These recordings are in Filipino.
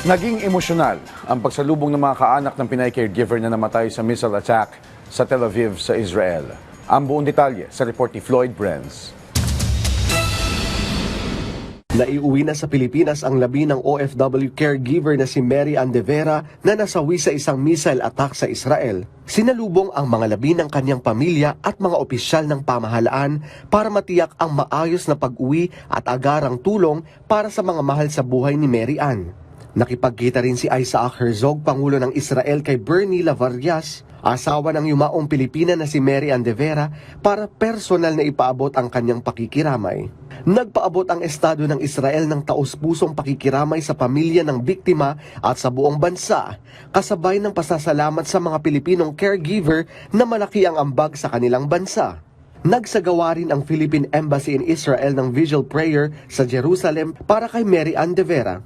Naging emosyonal ang pagsalubong ng mga kaanak ng Pinay caregiver na namatay sa missile attack sa Tel Aviv sa Israel. Ang buong detalye sa report ni Floyd Brenz. Naiuwi na sa Pilipinas ang labi ng OFW caregiver na si Mary Andevera na nasawi sa isang missile attack sa Israel. Sinalubong ang mga labi ng kanyang pamilya at mga opisyal ng pamahalaan para matiyak ang maayos na pag-uwi at agarang tulong para sa mga mahal sa buhay ni Mary Ann. Nakipagkita rin si Isaac Herzog, Pangulo ng Israel, kay Bernie Lavarias, asawa ng yumaong Pilipina na si Mary Andevera, para personal na ipaabot ang kanyang pakikiramay. Nagpaabot ang Estado ng Israel ng taus-pusong pakikiramay sa pamilya ng biktima at sa buong bansa, kasabay ng pasasalamat sa mga Pilipinong caregiver na malaki ang ambag sa kanilang bansa. Nagsagawa rin ang Philippine Embassy in Israel ng vigil prayer sa Jerusalem para kay Mary Andevera.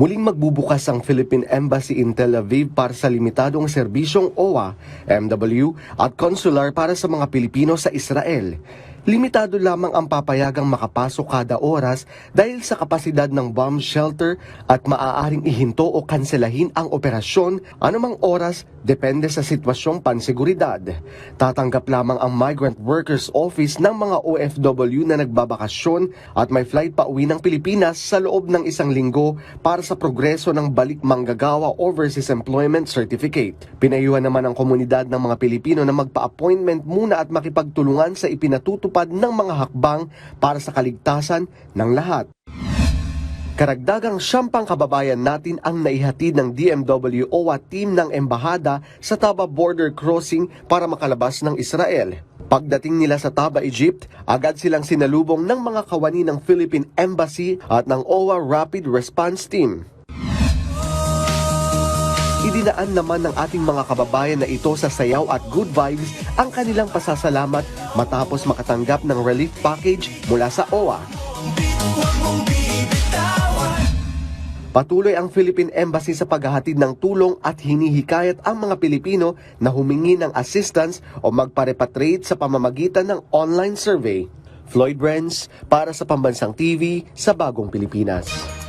Muling magbubukas ang Philippine Embassy in Tel Aviv para sa limitadong serbisyong OWA, MW at consular para sa mga Pilipino sa Israel. Limitado lamang ang papayagang makapasok kada oras dahil sa kapasidad ng bomb shelter at maaaring ihinto o kanselahin ang operasyon anumang oras depende sa sitwasyong panseguridad. Tatanggap lamang ang Migrant Workers Office ng mga OFW na nagbabakasyon at may flight pa uwi ng Pilipinas sa loob ng 1 linggo para sa progreso ng balik manggagawa Overseas Employment Certificate. Pinayuhan naman ang komunidad ng mga Pilipino na magpa-appointment muna at makipagtulungan sa ipinatutupad ng mga hakbang para sa kaligtasan ng lahat. Karagdagang 10 kababayan natin ang naihatid ng DMW OWA team ng Embahada sa Taba Border Crossing para makalabas ng Israel. Pagdating nila sa Taba, Egypt, agad silang sinalubong ng mga kawani ng Philippine Embassy at ng OWA Rapid Response Team. Idinaan naman ng ating mga kababayan na ito sa sayaw at good vibes ang kanilang pasasalamat matapos makatanggap ng relief package mula sa OWA. Patuloy ang Philippine Embassy sa paghahatid ng tulong at hinihikayat ang mga Pilipino na humingi ng assistance o magpa-repatriate sa pamamagitan ng online survey. Floyd Brenz para sa Pambansang TV sa Bagong Pilipinas.